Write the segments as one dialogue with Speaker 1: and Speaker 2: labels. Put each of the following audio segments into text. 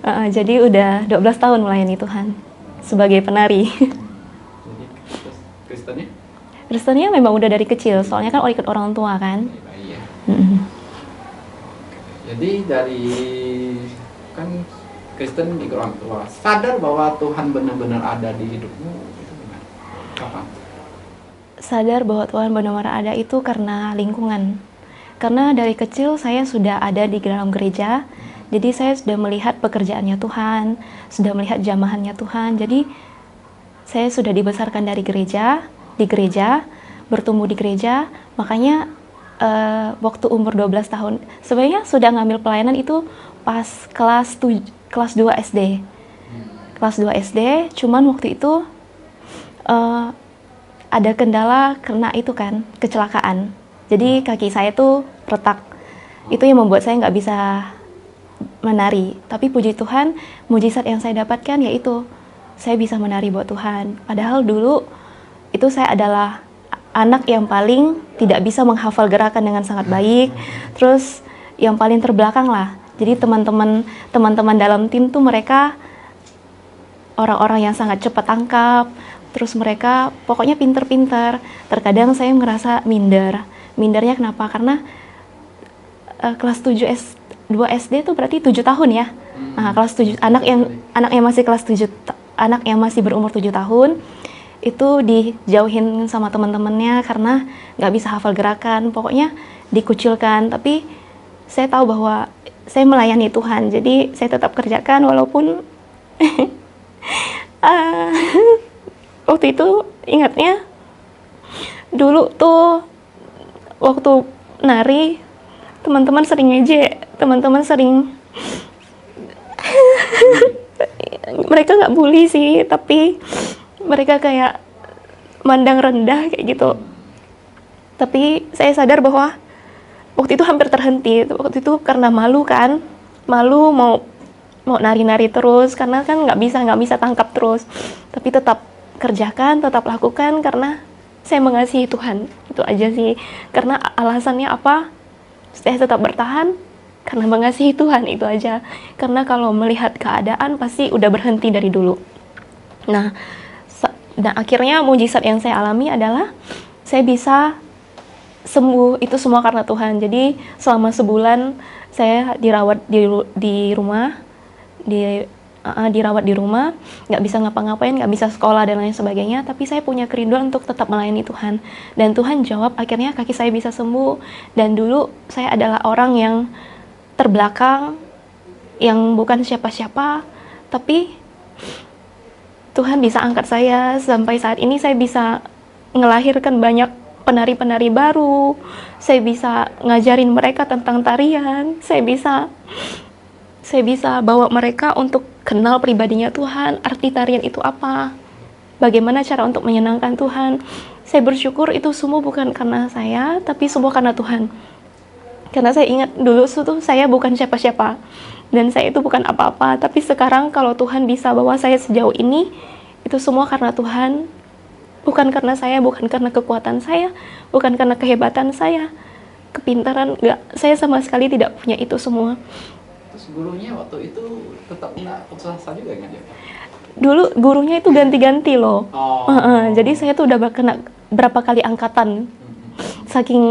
Speaker 1: Jadi udah 12 tahun melayani Tuhan sebagai penari.
Speaker 2: Jadi Kristennya?
Speaker 1: Kristennya memang udah dari kecil, soalnya kan ikut orang tua kan.
Speaker 2: Iya.
Speaker 1: Mm-mm.
Speaker 2: Jadi dari kan Kristen ikut orang tua, sadar bahwa Tuhan benar-benar ada di hidupmu itu gimana? Kapan?
Speaker 1: Sadar bahwa Tuhan benar-benar ada itu karena lingkungan. Karena dari kecil saya sudah ada di dalam gereja, jadi saya sudah melihat pekerjaannya Tuhan, sudah melihat jamahannya Tuhan. Jadi saya sudah dibesarkan dari gereja, di gereja, bertumbuh di gereja. Makanya waktu umur 12 tahun, sebenarnya sudah ngambil pelayanan itu pas kelas 2 SD. Kelas 2 SD, cuman waktu itu ada kendala karena itu kan, kecelakaan. Jadi kaki saya tuh retak. Itu yang membuat saya nggak bisa menari. Tapi puji Tuhan, mujizat yang saya dapatkan yaitu saya bisa menari buat Tuhan. Padahal dulu itu saya adalah anak yang paling tidak bisa menghafal gerakan dengan sangat baik. Terus yang paling terbelakang lah. Jadi teman-teman dalam tim tuh mereka orang-orang yang sangat cepat tangkap. Terus mereka pokoknya pinter-pinter. Terkadang saya ngerasa minder. Mindernya kenapa? Karena kelas 2 SD itu berarti 7 tahun ya. Nah, kelas 7 anak yang masih kelas 7, anak yang masih berumur 7 tahun itu dijauhin sama teman-temannya karena nggak bisa hafal gerakan. Pokoknya dikucilkan. Tapi saya tahu bahwa saya melayani Tuhan, jadi saya tetap kerjakan walaupun waktu itu ingatnya dulu tuh waktu nari teman-teman sering ngejek, teman-teman sering mereka nggak bully sih, tapi mereka kayak mandang rendah kayak gitu. Tapi saya sadar bahwa waktu itu hampir terhenti. Waktu itu karena malu kan, malu mau nari-nari terus karena kan nggak bisa tangkap terus. Tapi tetap kerjakan, tetap lakukan karena saya mengasihi Tuhan. Itu aja sih. Karena alasannya apa? Saya tetap bertahan karena mengasihi Tuhan, itu aja. Karena kalau melihat keadaan pasti udah berhenti dari dulu. Nah, akhirnya mujizat yang saya alami adalah saya bisa sembuh. Itu semua karena Tuhan. Jadi selama sebulan saya dirawat di rumah, dirawat di rumah, nggak bisa ngapa-ngapain, nggak bisa sekolah dan lain sebagainya. Tapi saya punya kerinduan untuk tetap melayani Tuhan. Dan Tuhan jawab, akhirnya kaki saya bisa sembuh. Dan dulu saya adalah orang yang terbelakang, yang bukan siapa-siapa, tapi Tuhan bisa angkat saya. Sampai saat ini saya bisa ngelahirkan banyak penari-penari baru. Saya bisa ngajarin mereka tentang tarian. Saya bisa bawa mereka untuk kenal pribadinya Tuhan, arti tarian itu apa, bagaimana cara untuk menyenangkan Tuhan. Saya bersyukur itu semua bukan karena saya, tapi semua karena Tuhan. Karena saya ingat dulu itu saya bukan siapa-siapa, dan saya itu bukan apa-apa. Tapi sekarang kalau Tuhan bisa bawa saya sejauh ini, itu semua karena Tuhan. Bukan karena saya, bukan karena kekuatan saya, bukan karena kehebatan saya, kepintaran, enggak. Saya sama sekali tidak punya itu semua.
Speaker 2: Terus gurunya waktu itu tetap nggak putus asa juga nggak dia?
Speaker 1: Dulu gurunya itu ganti-ganti loh.
Speaker 2: Oh.
Speaker 1: Jadi saya tuh udah kena berapa kali angkatan. Saking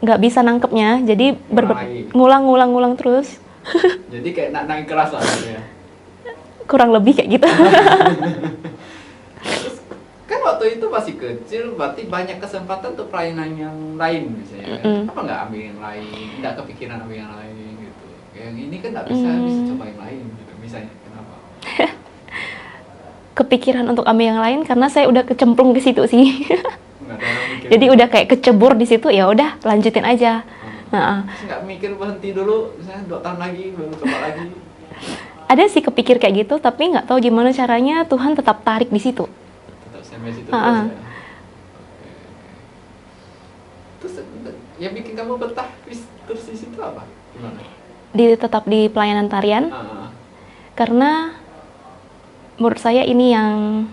Speaker 1: nggak bisa nangkepnya, jadi ngulang terus.
Speaker 2: Jadi kayak naik kelas lah gitu ya?
Speaker 1: Kurang lebih kayak gitu.
Speaker 2: Terus kan waktu itu masih kecil, berarti banyak kesempatan untuk pelayanan yang lain misalnya kan? Apa nggak ambil yang lain? Nggak kepikiran ambil yang lain gitu? Yang ini kan nggak bisa coba yang lain gitu, misalnya kenapa?
Speaker 1: Kepikiran untuk ambil yang lain karena saya udah kecemplung di situ sih. Jadi
Speaker 2: Gitu.
Speaker 1: udah kayak kecebur di situ, ya udah lanjutin aja.
Speaker 2: Terus nggak mikir berhenti dulu, misalnya 2 tahun lagi baru coba lagi?
Speaker 1: Ada sih kepikir kayak gitu, tapi nggak tahu gimana caranya Tuhan tetap tarik di situ.
Speaker 2: Tetap sampai situ terus ya? Oke. Terus yang bikin kamu betah terus di situ apa? Gimana?
Speaker 1: Tetap di pelayanan tarian. Karena menurut saya ini yang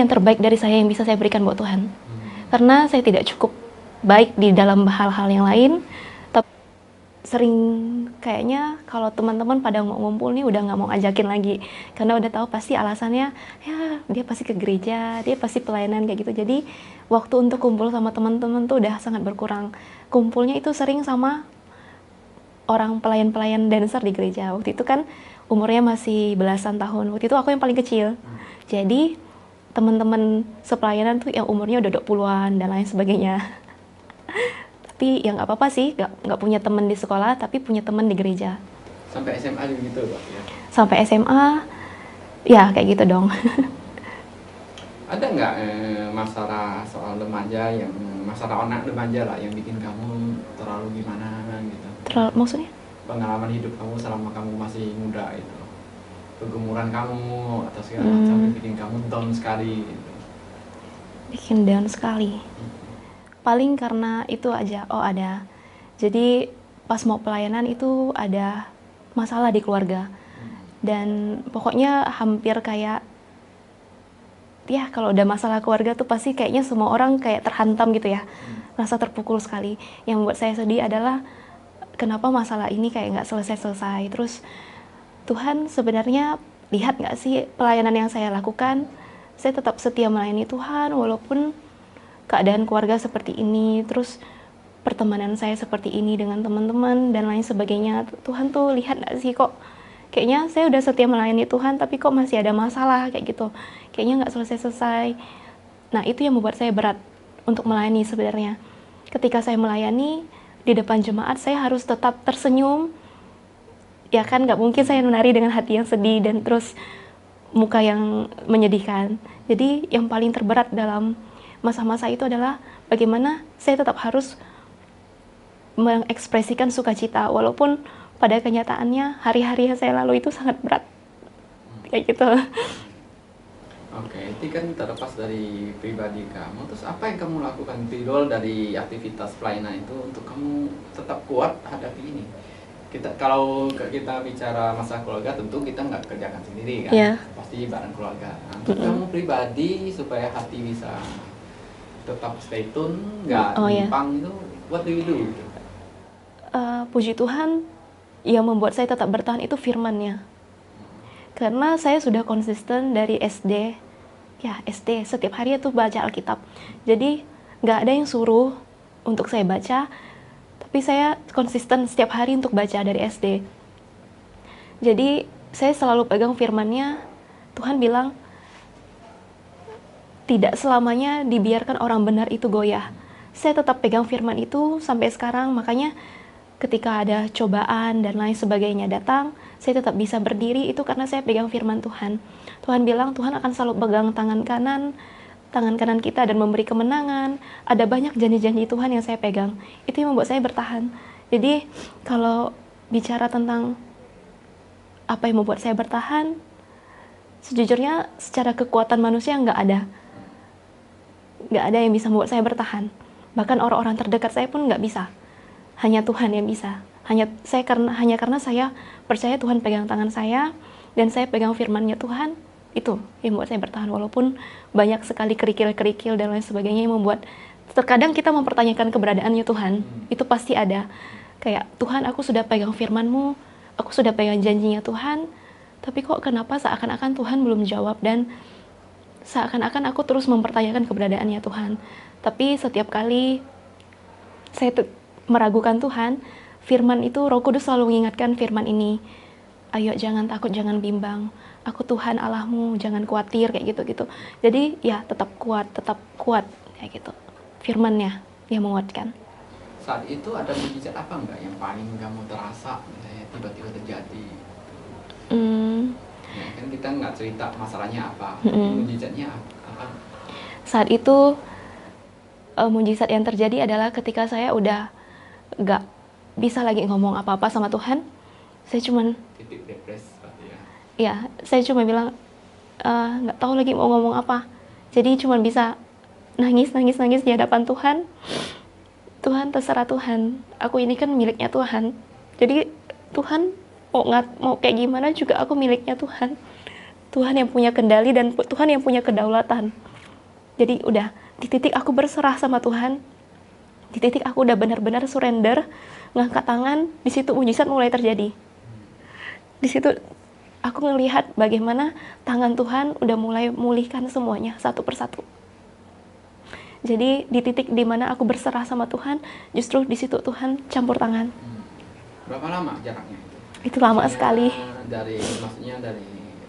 Speaker 1: terbaik dari saya yang bisa saya berikan buat Tuhan. Karena saya tidak cukup baik di dalam hal-hal yang lain. sering kayaknya kalau teman-teman pada mau ngumpul nih udah nggak mau ajakin lagi karena udah tahu pasti alasannya ya dia pasti ke gereja, dia pasti pelayanan kayak gitu. Jadi waktu untuk kumpul sama teman-teman tuh udah sangat berkurang. Kumpulnya itu sering sama orang pelayan-pelayan dancer di gereja. Waktu itu kan umurnya masih belasan tahun. Waktu itu aku yang paling kecil. Jadi teman-teman sepelayanan tuh yang umurnya udah 20-an dan lain sebagainya. Tapi ya nggak apa-apa sih, nggak punya teman di sekolah, tapi punya teman di gereja.
Speaker 2: Sampai SMA juga gitu Pak ya?
Speaker 1: Sampai SMA, ya kayak gitu dong.
Speaker 2: Ada nggak masalah soal remaja yang masalah anak remaja lah yang bikin kamu terlalu gimana gitu?
Speaker 1: Terlalu, maksudnya?
Speaker 2: Pengalaman hidup kamu selama kamu masih muda itu, kegemuran kamu atau segala macam yang bikin kamu down sekali gitu.
Speaker 1: Bikin down sekali. Paling karena itu aja, ada. Jadi pas mau pelayanan itu ada masalah di keluarga. Dan pokoknya hampir kayak, ya kalau udah masalah keluarga tuh pasti kayaknya semua orang kayak terhantam gitu ya. Rasa terpukul sekali. Yang membuat saya sedih adalah kenapa masalah ini kayak nggak selesai-selesai. Terus Tuhan sebenarnya lihat nggak sih pelayanan yang saya lakukan? Saya tetap setia melayani Tuhan walaupun keadaan keluarga seperti ini, terus pertemanan saya seperti ini dengan teman-teman dan lain sebagainya. Tuhan tuh lihat nggak sih kok kayaknya saya udah setia melayani Tuhan tapi kok masih ada masalah kayak gitu. Kayaknya nggak selesai-selesai. Nah itu yang membuat saya berat untuk melayani sebenarnya. Ketika saya melayani di depan jemaat saya harus tetap tersenyum. Ya kan nggak mungkin saya menari dengan hati yang sedih dan terus muka yang menyedihkan. Jadi yang paling terberat dalam masa-masa itu adalah bagaimana saya tetap harus mengekspresikan sukacita walaupun pada kenyataannya hari-hari yang saya lalui itu sangat berat kayak gitu.
Speaker 2: Oke, itu kan terlepas dari pribadi kamu. Terus apa yang kamu lakukan Tirol dari aktivitas pelayanan itu untuk kamu tetap kuat hadapi ini? Kalau kita bicara masalah keluarga tentu kita nggak kerjakan sendiri kan, pasti bareng keluarga. Nah, untuk kamu pribadi supaya hati bisa tetap stay tune, nggak nyimpang itu, what do you do?
Speaker 1: Puji Tuhan, yang membuat saya tetap bertahan itu firman-Nya. Karena saya sudah konsisten dari SD, setiap hari itu baca Alkitab. Jadi nggak ada yang suruh untuk saya baca, tapi saya konsisten setiap hari untuk baca dari SD. Jadi saya selalu pegang firman-Nya. Tuhan bilang, tidak selamanya dibiarkan orang benar itu goyah. Saya tetap pegang firman itu sampai sekarang, makanya ketika ada cobaan dan lain sebagainya datang, saya tetap bisa berdiri itu karena saya pegang firman Tuhan. Tuhan bilang Tuhan akan selalu pegang tangan kanan kita dan memberi kemenangan. Ada banyak janji-janji Tuhan yang saya pegang. Itu yang membuat saya bertahan. Jadi kalau bicara tentang apa yang membuat saya bertahan, sejujurnya secara kekuatan manusia nggak ada yang bisa membuat saya bertahan. Bahkan orang-orang terdekat saya pun nggak bisa. Hanya Tuhan yang bisa. Hanya karena saya percaya Tuhan pegang tangan saya dan saya pegang firman-Nya Tuhan. Itu yang membuat saya bertahan walaupun banyak sekali kerikil-kerikil dan lain sebagainya yang membuat terkadang kita mempertanyakan keberadaannya Tuhan. Itu pasti ada. Kayak Tuhan, aku sudah pegang firman-Mu, aku sudah pegang janjinya Tuhan, tapi kok kenapa seakan-akan Tuhan belum jawab dan seakan-akan aku terus mempertanyakan keberadaannya Tuhan. Tapi setiap kali saya meragukan Tuhan, firman itu Roh Kudus selalu mengingatkan firman ini. Ayo jangan takut, jangan bimbang. Aku Tuhan Allahmu, jangan khawatir kayak gitu-gitu. Jadi ya tetap kuat kayak gitu. Firman-Nya yang menguatkan.
Speaker 2: Saat itu ada mujizat apa enggak yang paling kamu terasa misalnya tiba-tiba terjadi? Ya, kan kita nggak cerita masalahnya apa, mujizatnya apa?
Speaker 1: Saat itu mujizat yang terjadi adalah ketika saya udah nggak bisa lagi ngomong apa-apa sama Tuhan. Saya cuman
Speaker 2: titik depresi ya.
Speaker 1: Ya, saya cuma bilang nggak tahu lagi mau ngomong apa. Jadi cuman bisa nangis di hadapan Tuhan. Tuhan, terserah Tuhan. Aku ini kan miliknya Tuhan. Jadi Tuhan mau kayak gimana juga aku miliknya Tuhan. Tuhan yang punya kendali dan Tuhan yang punya kedaulatan. Jadi udah di titik aku berserah sama Tuhan. Di titik aku udah benar-benar surrender, ngangkat tangan, di situ mujizat mulai terjadi. Di situ aku ngelihat bagaimana tangan Tuhan udah mulai memulihkan semuanya satu persatu. Jadi di titik dimana aku berserah sama Tuhan, justru di situ Tuhan campur tangan.
Speaker 2: Berapa lama jaraknya itu?
Speaker 1: Itu lama sekali.
Speaker 2: Maksudnya dari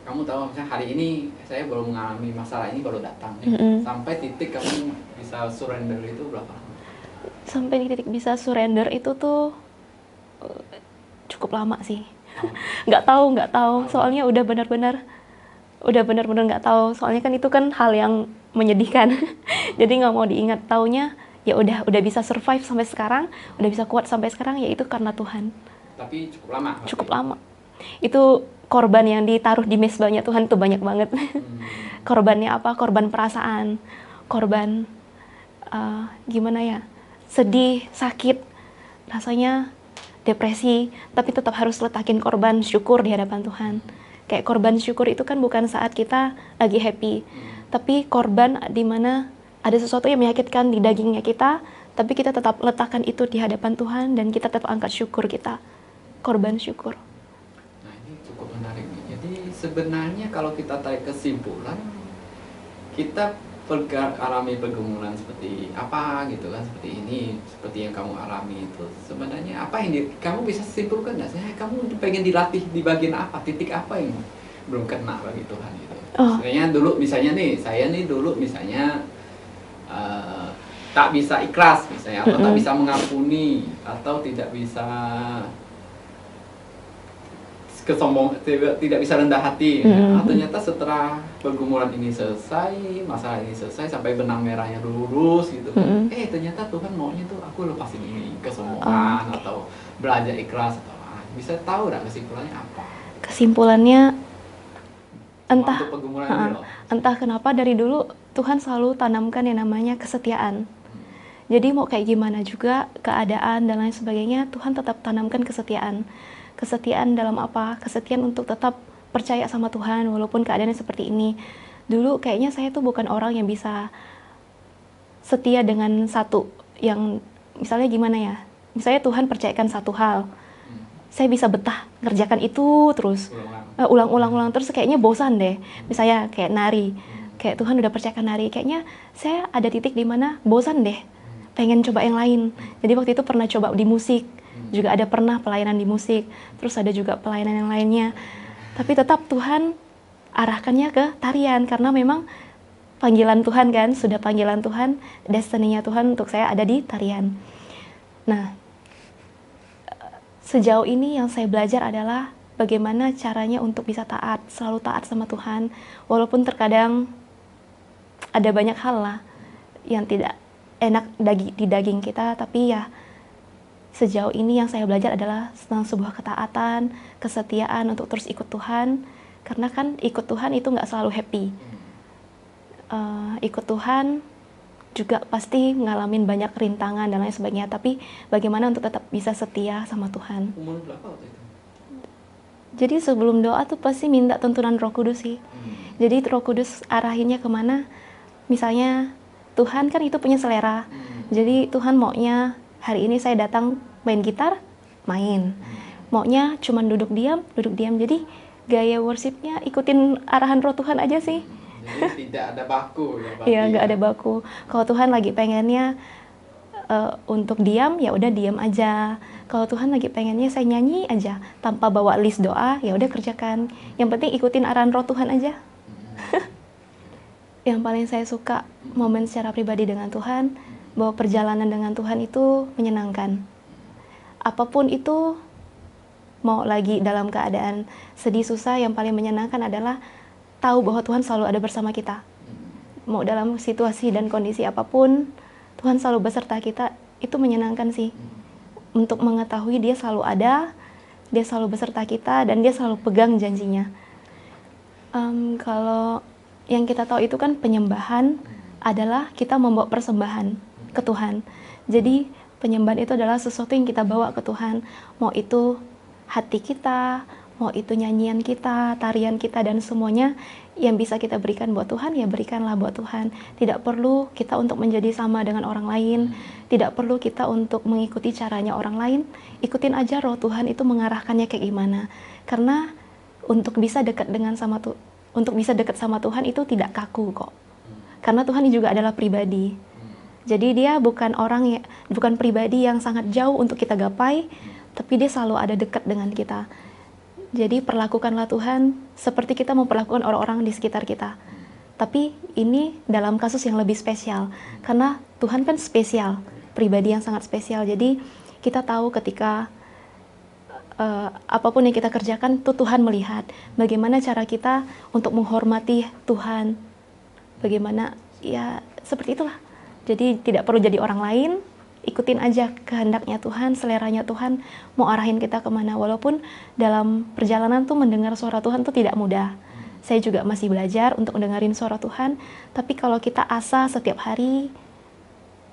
Speaker 2: kamu tahu misalnya hari ini saya baru mengalami masalah ini baru datang, sampai titik kamu bisa surrender itu berapa lama? Sampai
Speaker 1: di titik bisa surrender itu tuh cukup lama sih. Nggak tahu. Soalnya udah benar-benar nggak tahu. Soalnya kan itu kan hal yang menyedihkan. Jadi nggak mau diingat. Taunya ya udah bisa survive sampai sekarang, udah bisa kuat sampai sekarang, ya itu karena Tuhan.
Speaker 2: Tapi cukup lama.
Speaker 1: Cukup lama. Itu korban yang ditaruh di mezbahnya Tuhan tuh banyak banget. Korbannya apa? Korban perasaan, korban gimana ya? Sedih, sakit, rasanya depresi, tapi tetap harus letakin korban syukur di hadapan Tuhan. Kayak korban syukur itu kan bukan saat kita lagi happy, tapi korban di mana ada sesuatu yang menyakitkan di dagingnya kita, tapi kita tetap letakkan itu di hadapan Tuhan dan kita tetap angkat syukur kita. Korban syukur.
Speaker 2: Nah, ini cukup menarik nih. Jadi sebenarnya kalau kita tarik kesimpulan, kita alami pergumulan seperti apa gitu kan, seperti ini, seperti yang kamu alami itu, sebenarnya apa yang kamu bisa simpulkan nggak sih? Kamu pengen dilatih di bagian apa, titik apa yang belum kena bagi Tuhan gitu? Sebenarnya dulu misalnya nih, saya nih dulu misalnya tak bisa ikhlas misalnya, atau tak bisa mengampuni, atau tidak bisa tidak bisa rendah hati. Ternyata setelah pergumulan ini selesai, masalah ini selesai, sampai benang merahnya lurus gitu kan, ternyata Tuhan maunya tuh aku lepasin ini, kesombongan, atau belajar ikhlas, atau bisa tahu nggak kesimpulannya apa?
Speaker 1: Kesimpulannya
Speaker 2: entah
Speaker 1: entah kenapa dari dulu Tuhan selalu tanamkan yang namanya kesetiaan. Jadi mau kayak gimana juga keadaan dan lain sebagainya, Tuhan tetap tanamkan kesetiaan. Kesetiaan dalam apa? Kesetiaan untuk tetap percaya sama Tuhan walaupun keadaannya seperti ini. Dulu kayaknya saya tuh bukan orang yang bisa setia dengan satu yang, misalnya gimana ya? Misalnya Tuhan percayakan satu hal, saya bisa betah ngerjakan itu terus, ulang-ulang terus, kayaknya bosan deh. Misalnya kayak nari, kayak Tuhan udah percayakan nari, kayaknya saya ada titik di mana bosan deh, pengen coba yang lain. Jadi waktu itu pernah coba di musik, juga ada pernah pelayanan di musik, terus ada juga pelayanan yang lainnya. Tapi tetap Tuhan arahkannya ke tarian, karena memang panggilan Tuhan kan, sudah panggilan Tuhan, destiny-nya Tuhan untuk saya ada di tarian. Nah, sejauh ini yang saya belajar adalah bagaimana caranya untuk bisa taat, selalu taat sama Tuhan, walaupun terkadang ada banyak hal lah yang tidak enak di daging kita, tapi ya sejauh ini yang saya belajar adalah tentang sebuah ketaatan, kesetiaan untuk terus ikut Tuhan. Karena kan ikut Tuhan itu nggak selalu happy. Ikut Tuhan juga pasti ngalamin banyak rintangan dan lain sebagainya. Tapi bagaimana untuk tetap bisa setia sama Tuhan.
Speaker 2: Umur berapa waktu itu?
Speaker 1: Jadi sebelum doa tuh pasti minta tuntunan Roh Kudus sih. Jadi Roh Kudus arahinnya kemana. Misalnya Tuhan kan itu punya selera. Jadi Tuhan maunya hari ini saya datang main gitar, main. Maunya cuman duduk diam. Jadi gaya worshipnya ikutin arahan Roh Tuhan aja sih.
Speaker 2: Jadi tidak ada baku ya?
Speaker 1: Iya, nggak ada baku. Kalau Tuhan lagi pengennya untuk diam, ya udah diam aja. Kalau Tuhan lagi pengennya saya nyanyi aja tanpa bawa list doa, ya udah kerjakan. Yang penting ikutin arahan Roh Tuhan aja. Yang paling saya suka momen secara pribadi dengan Tuhan, bahwa perjalanan dengan Tuhan itu menyenangkan. Apapun itu, mau lagi dalam keadaan sedih susah, yang paling menyenangkan adalah tahu bahwa Tuhan selalu ada bersama kita. Mau dalam situasi dan kondisi apapun, Tuhan selalu beserta kita, itu menyenangkan sih. Untuk mengetahui Dia selalu ada, Dia selalu beserta kita, dan Dia selalu pegang janjinya. Kalau yang kita tahu itu kan penyembahan adalah kita membawa persembahan ke Tuhan. Jadi penyembahan itu adalah sesuatu yang kita bawa ke Tuhan. Mau itu hati kita, mau itu nyanyian kita, tarian kita, dan semuanya yang bisa kita berikan buat Tuhan, ya berikanlah buat Tuhan. Tidak perlu kita untuk menjadi sama dengan orang lain, tidak perlu kita untuk mengikuti caranya orang lain. Ikutin aja roh Tuhan itu mengarahkannya kayak gimana. Karena untuk bisa dekat sama Tuhan itu tidak kaku kok. Karena Tuhan juga adalah pribadi. Jadi dia bukan pribadi yang sangat jauh untuk kita gapai, tapi dia selalu ada dekat dengan kita. Jadi perlakukanlah Tuhan seperti kita memperlakukan orang-orang di sekitar kita. Tapi ini dalam kasus yang lebih spesial, karena Tuhan kan spesial, pribadi yang sangat spesial. Jadi kita tahu ketika apapun yang kita kerjakan, tuh Tuhan melihat bagaimana cara kita untuk menghormati Tuhan. Bagaimana, ya seperti itulah. Jadi tidak perlu jadi orang lain, ikutin aja kehendaknya Tuhan, seleranya Tuhan, mau arahin kita kemana. Walaupun dalam perjalanan tuh mendengar suara Tuhan tuh tidak mudah. Saya juga masih belajar untuk mendengarin suara Tuhan. Tapi kalau kita asa setiap hari,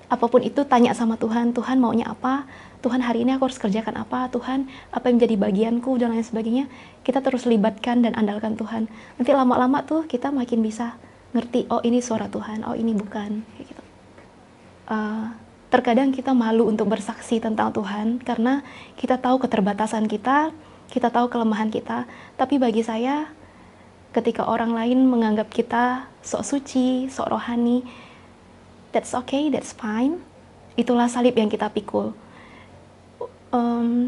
Speaker 1: apapun itu tanya sama Tuhan, Tuhan maunya apa? Tuhan hari ini aku harus kerjakan apa? Tuhan apa yang menjadi bagianku? Dan lain sebagainya. Kita terus libatkan dan andalkan Tuhan. Nanti lama-lama tuh kita makin bisa ngerti, oh ini suara Tuhan, oh ini bukan. Kayak gitu. Terkadang kita malu untuk bersaksi tentang Tuhan karena kita tahu keterbatasan kita tahu kelemahan kita. Tapi bagi saya, ketika orang lain menganggap kita sok suci, sok rohani, that's okay, that's fine. Itulah salib yang kita pikul.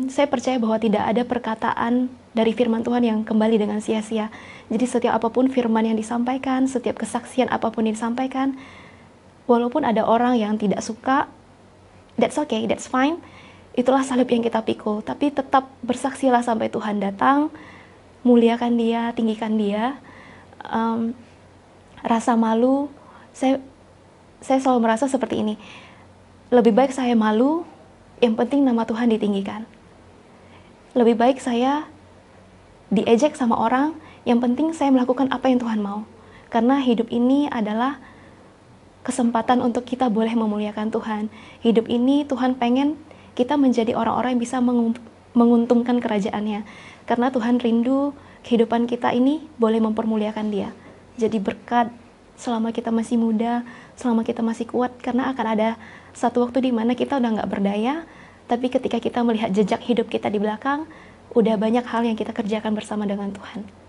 Speaker 1: Saya percaya bahwa tidak ada perkataan dari firman Tuhan yang kembali dengan sia-sia. Jadi setiap apapun firman yang disampaikan, setiap kesaksian apapun yang disampaikan, walaupun ada orang yang tidak suka, that's okay, that's fine. Itulah salib yang kita pikul. Tapi tetap bersaksilah sampai Tuhan datang, muliakan Dia, tinggikan Dia. Rasa malu, saya selalu merasa seperti ini. Lebih baik saya malu, yang penting nama Tuhan ditinggikan. Lebih baik saya diejek sama orang, yang penting saya melakukan apa yang Tuhan mau. Karena hidup ini adalah kesempatan untuk kita boleh memuliakan Tuhan. Hidup ini Tuhan pengen kita menjadi orang-orang yang bisa menguntungkan kerajaan-Nya. Karena Tuhan rindu kehidupan kita ini boleh mempermuliakan Dia. Jadi berkat selama kita masih muda, selama kita masih kuat, karena akan ada satu waktu di mana kita udah nggak berdaya, tapi ketika kita melihat jejak hidup kita di belakang, udah banyak hal yang kita kerjakan bersama dengan Tuhan.